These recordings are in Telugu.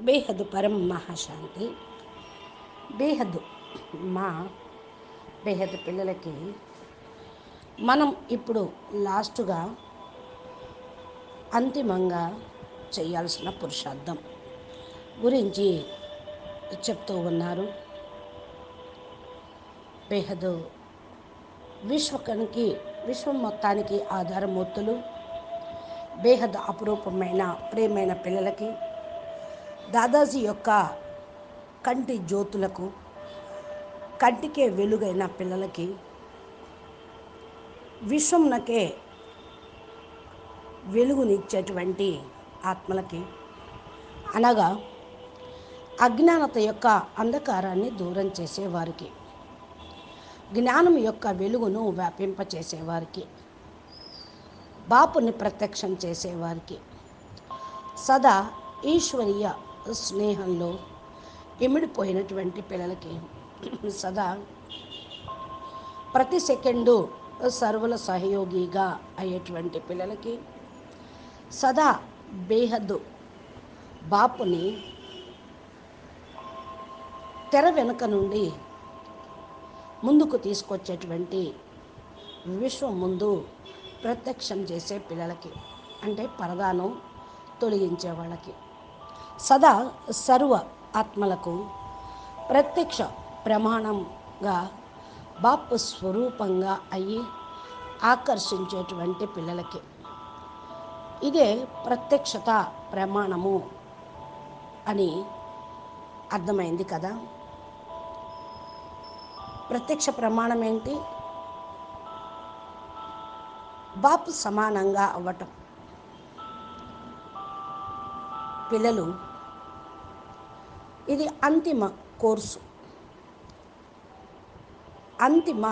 బేహద్దు పరం మహాశాంతి. బేహద్దు మా బేహద్దు పిల్లలకి మనం ఇప్పుడు లాస్ట్గా అంతిమంగా చేయాల్సిన పురుషార్థం గురించి చెప్తూ ఉన్నారు. బేహద్దు విశ్వం మొత్తానికి ఆధారమూర్తులు, బేహద్ అపురూపమైన ప్రియమైన పిల్లలకి, దాదాజీ యొక్క కంటి జ్యోతులకు, కంటికే వెలుగైన పిల్లలకి, విశ్వంనకే వెలుగునిచ్చేటువంటి ఆత్మలకి, అనగా అజ్ఞానత యొక్క అంధకారాన్ని దూరం చేసేవారికి, జ్ఞానం యొక్క వెలుగును వ్యాపింపచేసేవారికి, బాపుని ప్రత్యక్షం చేసేవారికి, సదా ఈశ్వరీయ స్నేహంలో ఇమిడిపోయినటువంటి పిల్లలకి, సదా ప్రతి సెకండు సర్వుల సహయోగిగా అయ్యేటువంటి పిల్లలకి, సదా బేహద్దు బాపుని తెర వెనుక నుండి ముందుకు తీసుకొచ్చేటువంటి విశ్వం ముందు ప్రత్యక్షం చేసే పిల్లలకి, అంటే పరదాను తొలగించే వాళ్ళకి, సదా సర్వ ఆత్మలకు ప్రత్యక్ష ప్రమాణంగా బాపు స్వరూపంగా అయ్యి ఆకర్షించేటువంటి పిల్లలకి, ఇదే ప్రత్యక్షత ప్రమాణము అని అర్థమైంది కదా. ప్రత్యక్ష ప్రమాణం ఏంటి? బాపు సమానంగా అవ్వటం. పిల్లలు, ఇది అంతిమ కోర్సు. అంతిమ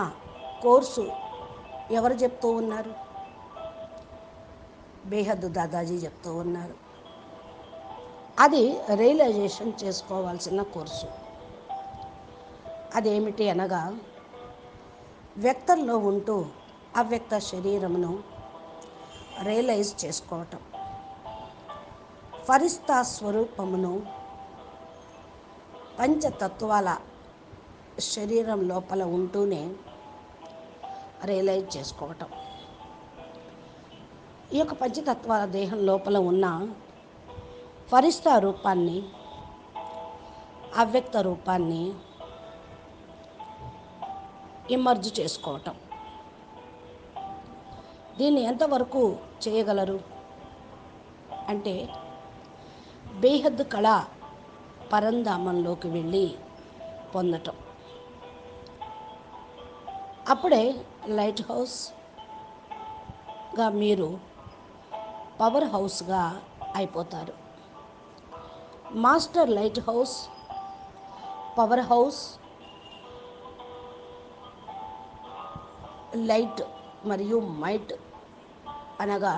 కోర్సు ఎవరు చెప్తూ ఉన్నారు? బేహద్దు దాదాజీ చెప్తూ ఉన్నారు. అది రియలైజేషన్ చేసుకోవాల్సిన కోర్సు. అదేమిటి అనగా, వ్యక్తంలో ఉంటూ అవ్యక్త శరీరమును రియలైజ్ చేసుకోవటం, ఫరిస్తా స్వరూపమును పంచతత్వాల శరీరం లోపల ఉంటూనే రియలైజ్ చేసుకోవటం. ఈ యొక్క పంచతత్వాల దేహం లోపల ఉన్న ఫరిస్తా రూపాన్ని, అవ్యక్త రూపాన్ని ఇమర్జ్ చేసుకోవటం. దీన్ని ఎంతవరకు చేయగలరు అంటే, బేహద్ కళ పరంధామంలోకి వెళ్ళి పొందటం. అప్పుడే లైట్ హౌస్గా మీరు పవర్ హౌస్గా అయిపోతారు. Master light house, power house, light మరియు మైట్ అనగా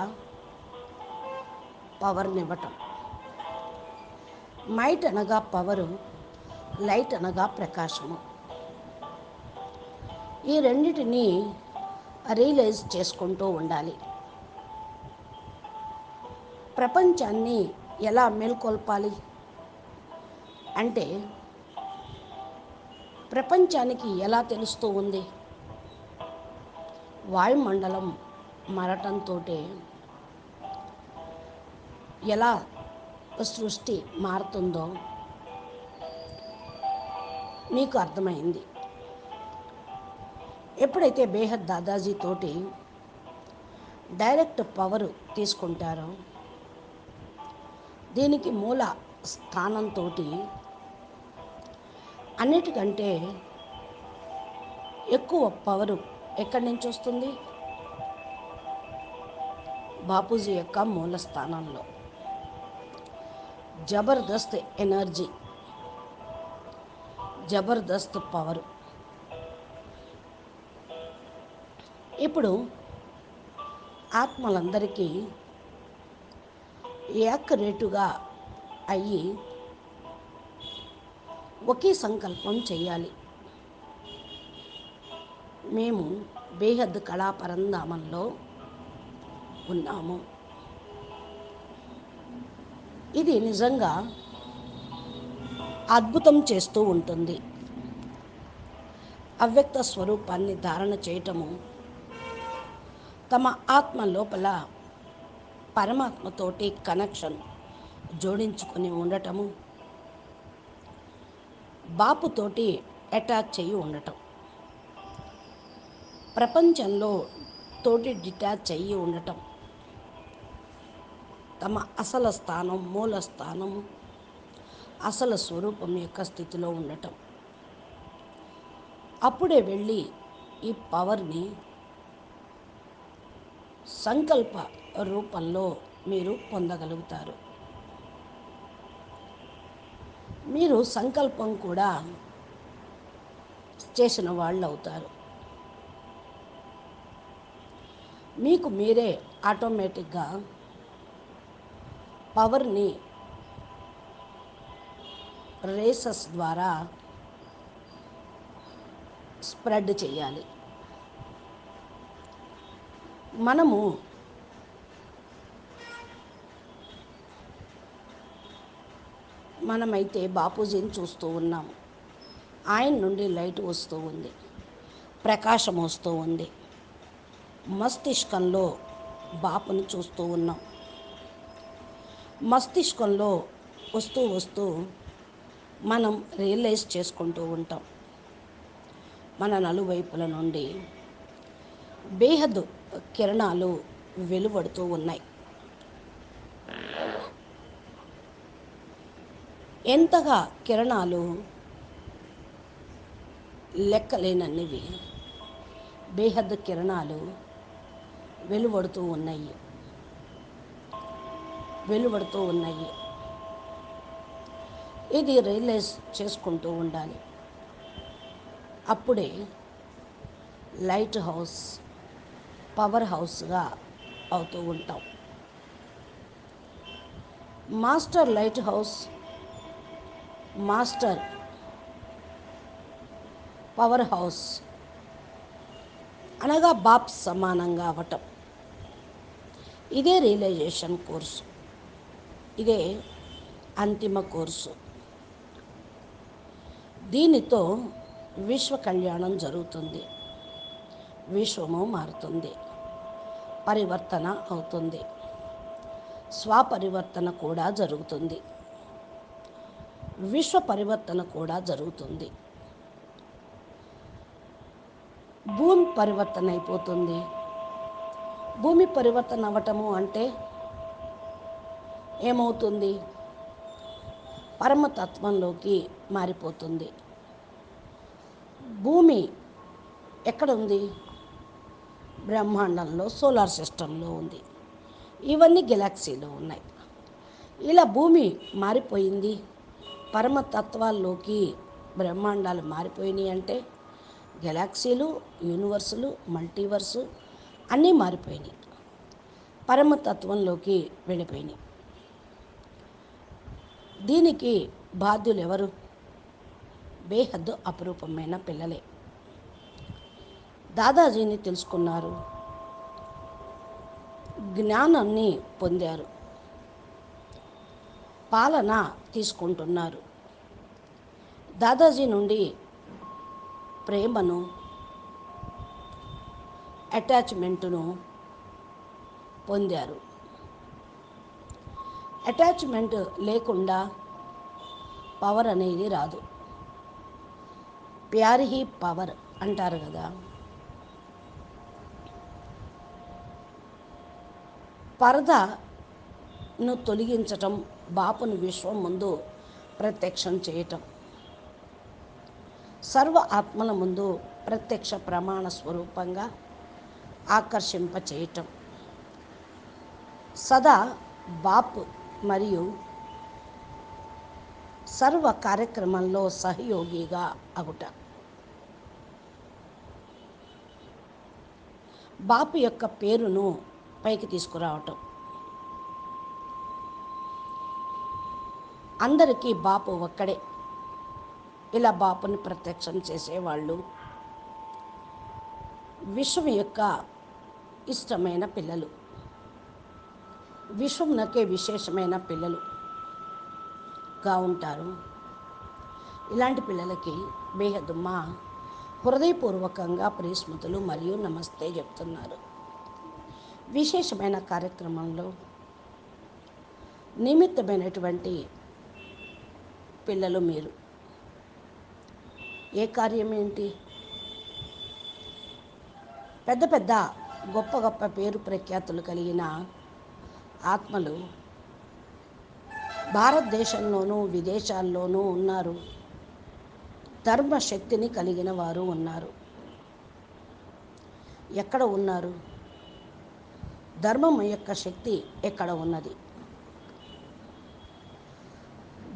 పవర్నివ్వటం. మైట్ అనగా పవరు, లైట్ అనగా ప్రకాశము. ఈ రెండిటిని రియలైజ్ చేసుకుంటూ ఉండాలి. ప్రపంచాన్ని ఎలా మేల్కొల్పాలి అంటే, ప్రపంచానికి ఎలా తెలుస్తూ ఉంది? వాయుమండలం మారటంతో ఎలా సృష్టి మారుతుందో మీకు అర్థమైంది. ఎప్పుడైతే బేహద్ దాదాజీ తోటి డైరెక్ట్ పవర్ తీసుకుంటారో, దీనికి మూల స్థానంతో అన్నిటికంటే ఎక్కువ పవరు ఎక్కడి నుంచి వస్తుంది? బాపూజీ యొక్క మూల స్థానంలో జబర్దస్త్ ఎనర్జీ, జబర్దస్త్ పవరు. ఇప్పుడు ఆత్మలందరికీ ఏకరేటుగా అయ్యి ఒకే సంకల్పం చేయాలి. మేము బేహద్ కళా పరంధామంలో ఉన్నాము. ఇది నిజంగా అద్భుతం చేస్తూ ఉంటుంది. అవ్యక్త స్వరూపాన్ని ధారణ చేయటము, తమ ఆత్మ లోపల పరమాత్మతోటి కనెక్షన్ జోడించుకొని ఉండటము, బాపుతోటి అటాచ్ చెయ్యి ఉండటం, ప్రపంచంలో తోటి డిటాచ్ అయ్యి ఉండటం, తమ అసలు స్థానం, మూల స్థానం, అసలు స్వరూపం యొక్క స్థితిలో ఉండటం. అప్పుడే వెళ్ళి ఈ పవర్ని సంకల్ప రూపంలో మీరు పొందగలుగుతారు. మీరు సంకల్పం కూడా చేసిన వాళ్ళు అవుతారు. మీకు మీరే ఆటోమేటిక్గా పవర్ని రేసెస్ ద్వారా స్ప్రెడ్ చేయాలి. మనమైతే బాపూజీని చూస్తూ ఉన్నాం. ఆయన నుండి లైట్ వస్తూ ఉంది, ప్రకాశం వస్తూ ఉంది. మస్తిష్కంలో బాపును చూస్తూ ఉన్నాం. మస్తిష్కంలో వస్తూ వస్తూ మనం రియలైజ్ చేసుకుంటూ ఉంటాం. మన నలువైపుల నుండి బేహద్ కిరణాలు వెలువడుతూ ఉన్నాయి. ఎంతగా కిరణాలు లెక్కలేనన్నివి బేహద్ కిరణాలు వెలువడుతూ ఉన్నాయి. ఇది రియలైజ్ చేసుకుంటూ ఉండాలి. అప్పుడే లైట్ హౌస్ పవర్ హౌస్గా అవుతూ ఉంటాం. Master light house, master power house అనగా బాప్ సమానంగా అవ్వటం. ఇదే రియలైజేషన్ కోర్సు, ఇదే అంతిమ కోర్సు. దీనితో విశ్వ కళ్యాణం జరుగుతుంది, విశ్వము మారుతుంది, పరివర్తన అవుతుంది, స్వపరివర్తన కూడా జరుగుతుంది, విశ్వ పరివర్తన కూడా జరుగుతుంది. భూమి పరివర్తన అయిపోతుంది. భూమి పరివర్తన అవ్వటము అంటే ఏమవుతుంది? పరమతత్వంలోకి మారిపోతుంది. భూమి ఎక్కడ ఉంది? బ్రహ్మాండంలో, సోలార్ సిస్టంలో ఉంది. ఇవన్నీ గెలాక్సీలో ఉన్నాయి. ఇలా భూమి మారిపోయింది, పరమతత్వాల్లోకి బ్రహ్మాండాలు మారిపోయినాయి అంటే గెలాక్సీలు, యూనివర్సులు, మల్టీవర్సు అన్నీ మారిపోయినాయి, పరమతత్వంలోకి వెళ్ళిపోయినాయి. దీనికి బాధ్యులు ఎవరు? బేహద్దు అపురూపమైన పిల్లలే. దాదాజీని తెలుసుకున్నారు, జ్ఞానాన్ని పొందారు, పాలన తీసుకుంటున్నారు. దాదాజీ నుండి ప్రేమను, అటాచ్మెంటును పొందారు. అటాచ్మెంట్ లేకుండా పవర్ అనేది రాదు. ప్యార్ హీ పవర్ అంటారు కదా. పరదను తొలగించటం, బాపును విశ్వం ముందు ప్రత్యక్షం చేయటం, సర్వ ఆత్మల ముందు ప్రత్యక్ష ప్రమాణ స్వరూపంగా ఆకర్షింప చేయటం, సదా బాపు మరియు సర్వ కార్యక్రమంలో సహయోగిగా అగుట, బాపు యొక్క పేరును పైకి తీసుకురావటం. అందరికీ బాపు ఒక్కడే. ఇలా బాపుని ప్రత్యక్షం చేసేవాళ్ళు విశ్వం యొక్క ఇష్టమైన పిల్లలు, విశ్వంనకే విశేషమైన పిల్లలుగా ఉంటారు. ఇలాంటి పిల్లలకి బేహద్దు మా హృదయపూర్వకంగా ప్రియస్మృతులు మరియు నమస్తే చెప్తున్నారు. విశేషమైన కార్యక్రమంలో నిమిత్తమైనటువంటి పిల్లలు మీరు. ఏ కార్యం ఏంటి? పెద్ద పెద్ద గొప్ప గొప్ప పేరు ప్రఖ్యాతులు కలిగిన ఆత్మలు భారతదేశంలోనూ విదేశాల్లోనూ ఉన్నారు. ధర్మశక్తిని కలిగిన వారు ఉన్నారు. ఎక్కడ ఉన్నారు? ధర్మం యొక్క శక్తి ఎక్కడ ఉన్నది?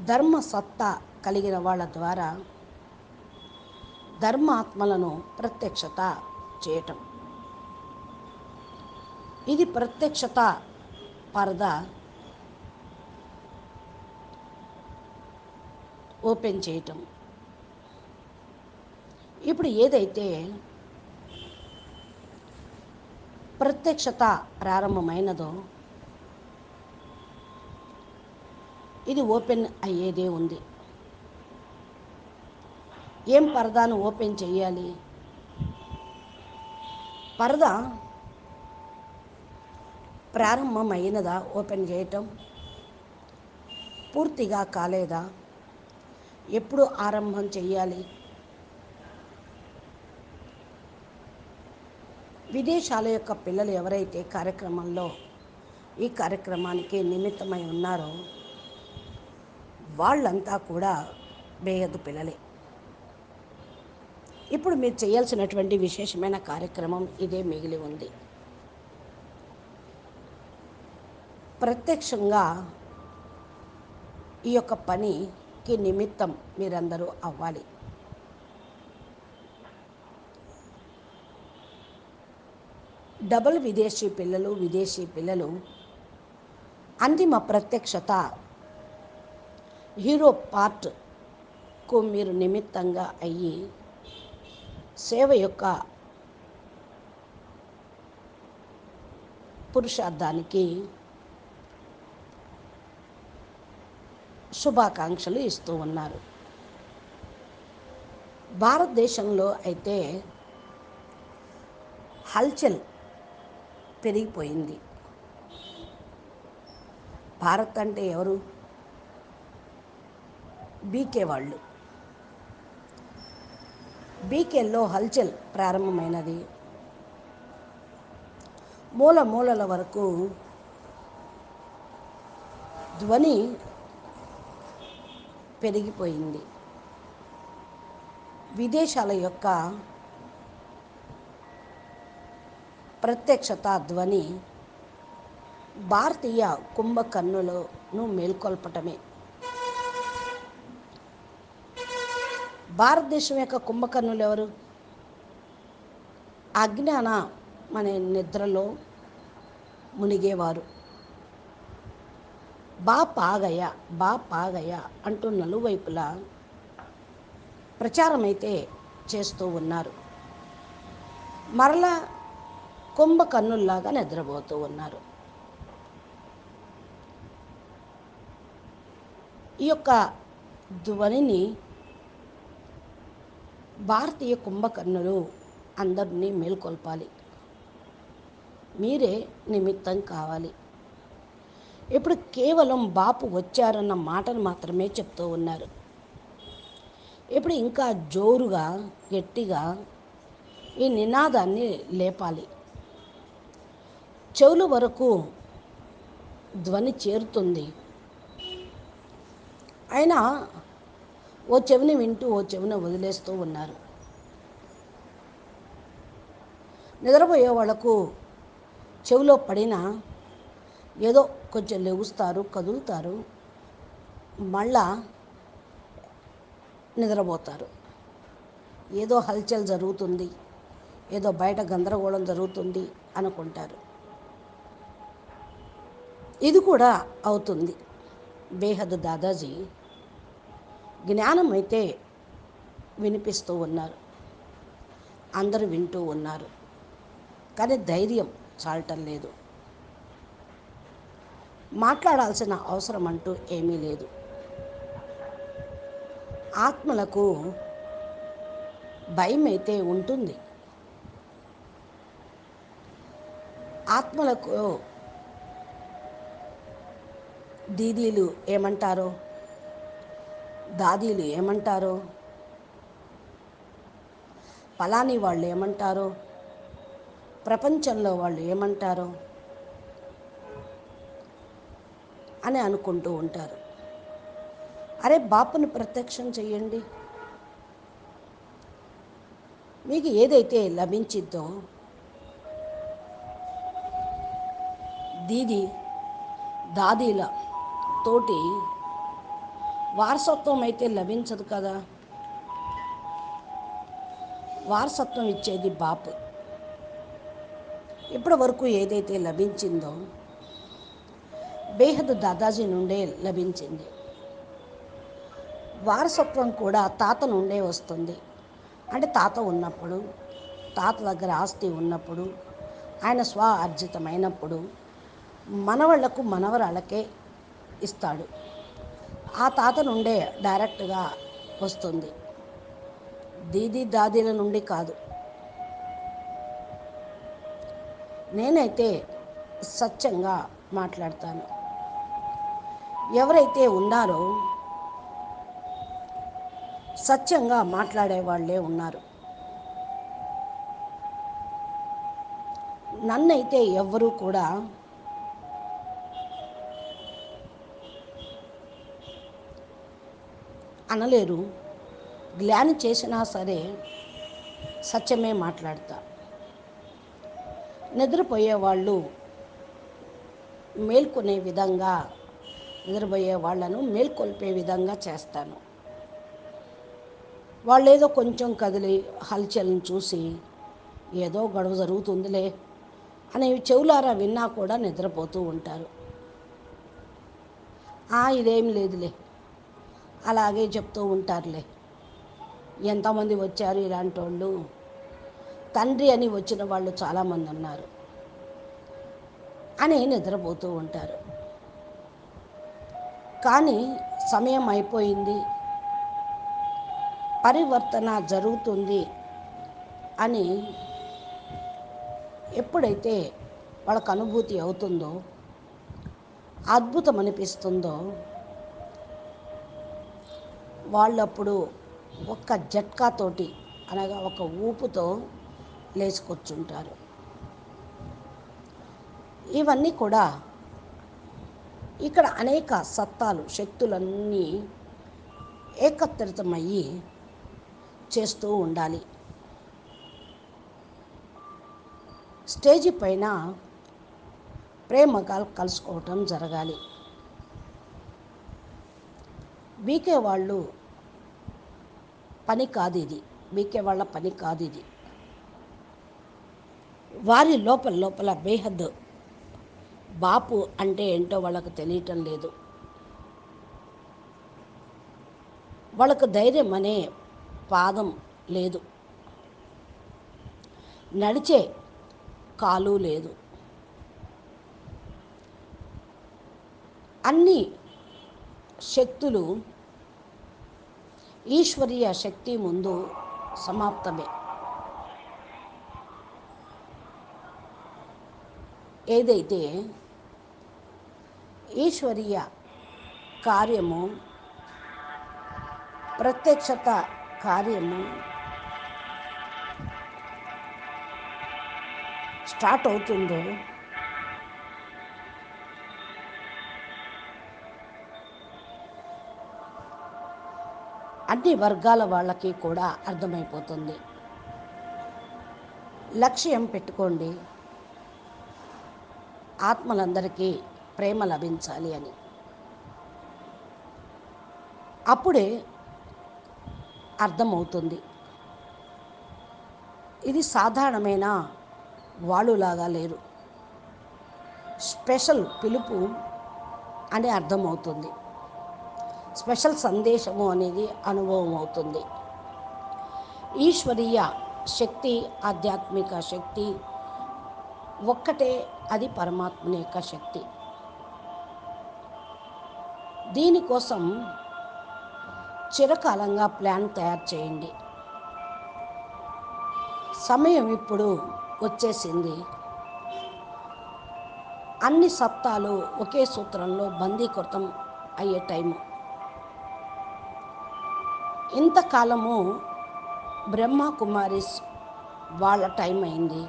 ధర్మ సత్తా కలిగిన వాళ్ళ ద్వారా ధర్మాత్మలను ప్రత్యక్షత చేయటం. ఇది ప్రత్యక్షత పరద ఓపెన్ చేయటం. ఇప్పుడు ఏదైతే ప్రత్యక్షత ప్రారంభమైనదో ఇది ఓపెన్ అయ్యేదే ఉంది. ఏం పరదాను ఓపెన్ చేయాలి? పరద ప్రారంభమైనదా? ఓపెన్ చేయటం పూర్తిగా కాలేదా? ఎప్పుడు ఆరంభం చెయ్యాలి? విదేశాల యొక్క పిల్లలు ఎవరైతే కార్యక్రమంలో ఈ కార్యక్రమానికి నిమిత్తమై ఉన్నారో వాళ్ళంతా కూడా బేయద్దు పిల్లలే. ఇప్పుడు మీరు చేయాల్సినటువంటి విశేషమైన కార్యక్రమం ఇదే మిగిలి ఉంది. ప్రత్యక్షంగా ఈ యొక్క పనికి నిమిత్తం మీరందరూ అవ్వాలి. డబుల్ విదేశీ పిల్లలు, విదేశీ పిల్లలు అంతిమ ప్రత్యక్షత హీరో పార్ట్కు మీరు నిమిత్తంగా అయ్యి సేవ యొక్క పురుషార్థానికి శుభాకాంక్షలు ఇస్తూ ఉన్నారు. భారతదేశంలో అయితే హల్చల్ పెరిగిపోయింది. భారత్ అంటే ఎవరు? బీకే వాళ్ళు. బీకేల్లో హల్చల్ ప్రారంభమైనది. మూల మూలల వరకు ధ్వని పెరిగిపోయింది. విదేశాల యొక్క ప్రత్యక్షత ధ్వని భారతీయ కుంభకర్ణులను మేల్కొల్పటమే. భారతదేశం యొక్క కుంభకర్ణులు ఎవరు? అజ్ఞాన అనే నిద్రలో మునిగేవారు. బాపాగయ అంటూ నలువైపులా ప్రచారమైతే చేస్తూ ఉన్నారు. మరలా కుంభకర్ణుల్లాగా నిద్రపోతూ ఉన్నారు. ఈ యొక్క ధ్వనిని భారతీయ కుంభకర్ణులు అందరినీ మేల్కొల్పాలి. మీరే నిమిత్తం కావాలి. ఇప్పుడు కేవలం బాపు వచ్చారన్న మాటను మాత్రమే చెప్తూ ఉన్నారు. ఇప్పుడు ఇంకా జోరుగా గట్టిగా ఈ నినాదాన్ని లేపాలి. చెవుల వరకు ధ్వని చేరుతుంది. అయినా ఓ చెవిని వింటూ ఓ చెవిని వదిలేస్తూ ఉన్నారు. నిద్రపోయే వాళ్లకు చెవిలో పడిన ఏదో కొంచెం లెగుస్తారు, కదులుతారు, మళ్ళా నిద్రపోతారు. ఏదో హల్చల్ జరుగుతుంది, ఏదో బయట గందరగోళం జరుగుతుంది అనుకుంటారు. ఇది కూడా అవుతుంది. బేహద్ దాదాజీ జ్ఞానం అయితే వినిపిస్తూ ఉన్నారు, అందరూ వింటూ ఉన్నారు. కానీ ధైర్యం చాలటం లేదు. మాట్లాడాల్సిన అవసరం అంటూ ఏమీ లేదు. ఆత్మలకు భయం అయితే ఉంటుంది. ఆత్మలకు దీదీలు ఏమంటారో, దాదీలు ఏమంటారో, పలాని వాళ్ళు ఏమంటారో, ప్రపంచంలో వాళ్ళు ఏమంటారో అని అనుకుంటూ ఉంటారు. అరే, బాపుని ప్రత్యక్షం చెయ్యండి. మీకు ఏదైతే లభించిద్దో, దీది దాదీల తోటి వారసత్వం అయితే లభించదు కదా. వారసత్వం ఇచ్చేది బాపు. ఇప్పటి వరకు ఏదైతే లభించిందో బేహద్ దాదాజీ నుండే లభించింది. వారసత్వం కూడా తాత నుండే వస్తుంది. అంటే తాత ఉన్నప్పుడు, తాత దగ్గర ఆస్తి ఉన్నప్పుడు, ఆయన స్వ ఆర్జితమైనప్పుడు మనవాళ్లకు మనవరాళ్ళకే ఇస్తాడు. ఆ తాత నుండే డైరెక్ట్గా వస్తుంది, దీదీ దాదీల నుండి కాదు. నేనైతే సత్యంగా మాట్లాడతాను. ఎవరైతే ఉన్నారో సత్యంగా మాట్లాడే వాళ్ళే ఉన్నారు. నన్నైతే ఎవ్వరూ కూడా అనలేరు. గ్లాని చేసినా సరే సత్యమే మాట్లాడతా. నిద్రపోయే వాళ్ళు మేల్కొనే విధంగా, నిద్రపోయే వాళ్ళను మేల్కొల్పే విధంగా చేస్తాను. వాళ్ళు ఏదో కొంచెం కదిలి హల్చల్ని చూసి ఏదో గొడవ జరుగుతుందిలే అని చెవులారా విన్నా కూడా నిద్రపోతూ ఉంటారు. ఇదేం లేదులే, అలాగే చెప్తూ ఉంటారులే. ఎంతమంది వచ్చారు ఇలాంటి వాళ్ళు, తండ్రి అని వచ్చిన వాళ్ళు చాలామంది ఉన్నారు అని నిద్రపోతూ ఉంటారు. కానీ సమయం అయిపోయింది, పరివర్తన జరుగుతుంది అని ఎప్పుడైతే వాళ్ళకు అనుభూతి అవుతుందో, అద్భుతం అనిపిస్తుందో, వాళ్ళప్పుడు ఒక్క జట్కాతోటి, అనగా ఒక ఊపుతో లేచుకొచ్చుంటారు. ఇవన్నీ కూడా ఇక్కడ అనేక సత్తాలు, శక్తులన్నీ ఏకత్రితమయ్యి చేస్తూ ఉండాలి. స్టేజి పైన ప్రేమగా కలుసుకోవటం జరగాలి. బీకే వాళ్ళు పని కాదు ఇది, బీకే వాళ్ళ పని కాదు ఇది. వారి లోపల బేహద్ బాపు అంటే ఏంటో వాళ్ళకు తెలియటం లేదు. వాళ్ళకు ధైర్యం అనే పాదం లేదు, నడిచే కాలు లేదు. అన్ని శక్తులు ఈశ్వరీయ శక్తి ముందు సమాప్తమే. ఏదైతే ఈశ్వరీయ కార్యము, ప్రత్యక్షత కార్యము స్టార్ట్ అవుతుందో అన్ని వర్గాల వాళ్ళకి కూడా అర్థమైపోతుంది. లక్ష్యం పెట్టుకోండి, ఆత్మలందరికీ ప్రేమ లభించాలి అని. అప్పుడే అర్థమవుతుంది ఇది సాధారణమైన వాళ్ళులాగా లేరు, స్పెషల్ పిలుపు అని అర్థమవుతుంది. స్పెషల్ సందేశము అనేది అనుభవం అవుతుంది. ఈశ్వరీయ శక్తి, ఆధ్యాత్మిక శక్తి ఒక్కటే, అది పరమాత్మని యొక్క శక్తి. దీనికోసం చిరకాలంగా ప్లాన్ తయారు చేయండి. సమయం ఇప్పుడు వచ్చేసింది. అన్ని సత్తాలు ఒకే సూత్రంలో బందీకృతం అయ్యే టైము. ఇంతకాలము బ్రహ్మ కుమారిస్ వాళ్ళ టైం అయింది.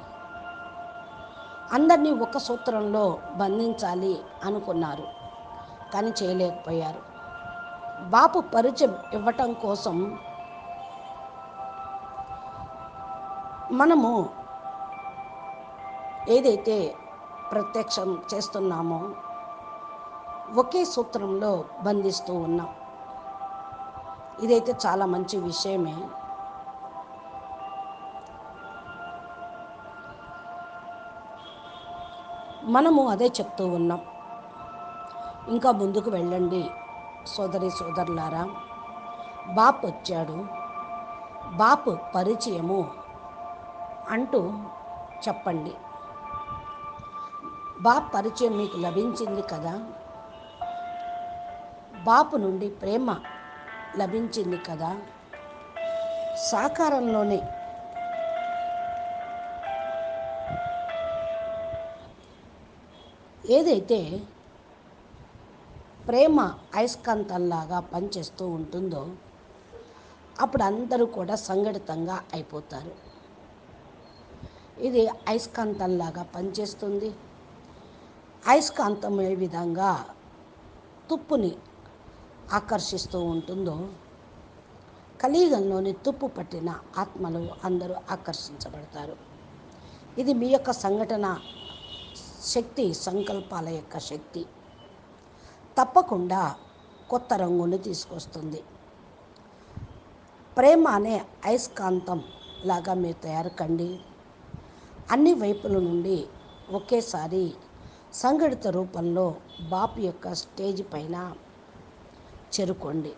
అందరినీ ఒక సూత్రంలో బంధించాలి అనుకున్నారు, కానీ చేయలేకపోయారు. బాపు పరిచయం ఇవ్వటం కోసం మనము ఏదైతే ప్రత్యక్షం చేస్తున్నామో ఒకే సూత్రంలో బంధిస్తూ ఉన్నాం. ఇదైతే చాలా మంచి విషయమే. మనము అదే చెప్తూ ఉన్నాం. ఇంకా ముందుకు వెళ్ళండి సోదరి సోదరులారా. బాపు వచ్చాడు, బాపు పరిచయము అంటూ చెప్పండి. బాపు పరిచయం మీకు లభించింది కదా, బాపు నుండి ప్రేమ లభించింది కదా. సాకారంలోనే ఏదైతే ప్రేమ అయస్కాంతంలాగా పనిచేస్తూ ఉంటుందో అప్పుడు అందరూ కూడా సంఘటితంగా అయిపోతారు. ఇది అయస్కాంతంలాగా పనిచేస్తుంది. అయస్కాంతం ఏ విధంగా తుప్పుని ఆకర్షిస్తూ ఉంటుందో కలియుగంలోని తుప్పు పట్టిన ఆత్మలు అందరూ ఆకర్షించబడతారు. ఇది మీ యొక్క సంఘటన శక్తి, సంకల్పాల యొక్క శక్తి తప్పకుండా కొత్త రంగుని తీసుకొస్తుంది. ప్రేమ అనే అయస్కాంతం లాగా మీరు తయారు కండి. అన్ని వైపుల నుండి ఒకేసారి సంఘటిత రూపంలో బాపు యొక్క స్టేజ్ పైన చేరుకోండి.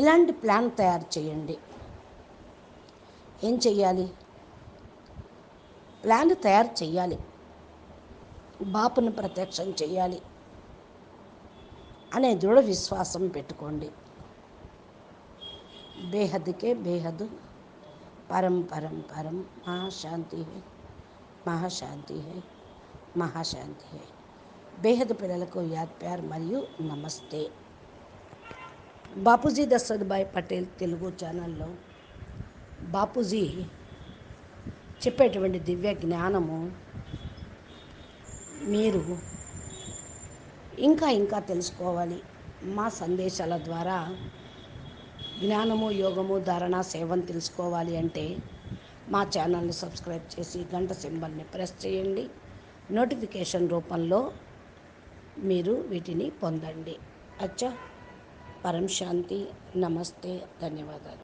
ఇలాంటి ప్లాన్ తయారు చేయండి. ఏం చెయ్యాలి? ప్లాన్ తయారు చేయాలి, బాపును ప్రత్యక్షం చేయాలి అనే దృఢ విశ్వాసం పెట్టుకోండి. బేహద్కే బేహద్, పరం పరం పరం, మహాశాంతి హై, మహాశాంతి హై, మహాశాంతి హై. బేహద్ పిల్లలకు యాద్ ప్యార్ మరియు నమస్తే. బాపూజీ దశరథ్ భాయ్ పటేల్ తెలుగు ఛానల్లో బాపూజీ చెప్పేటువంటి దివ్య జ్ఞానము మీరు ఇంకా ఇంకా తెలుసుకోవాలి. మా సందేశాల ద్వారా జ్ఞానము, యోగము, ధారణ, సేవను తెలుసుకోవాలి అంటే మా ఛానల్ని సబ్స్క్రైబ్ చేసి గంట సింబల్ని ప్రెస్ చేయండి. నోటిఫికేషన్ రూపంలో మీరు వీటిని పొందండి. అచ్చా, పరం శాంతి, నమస్తే, ధన్యవాదాలు.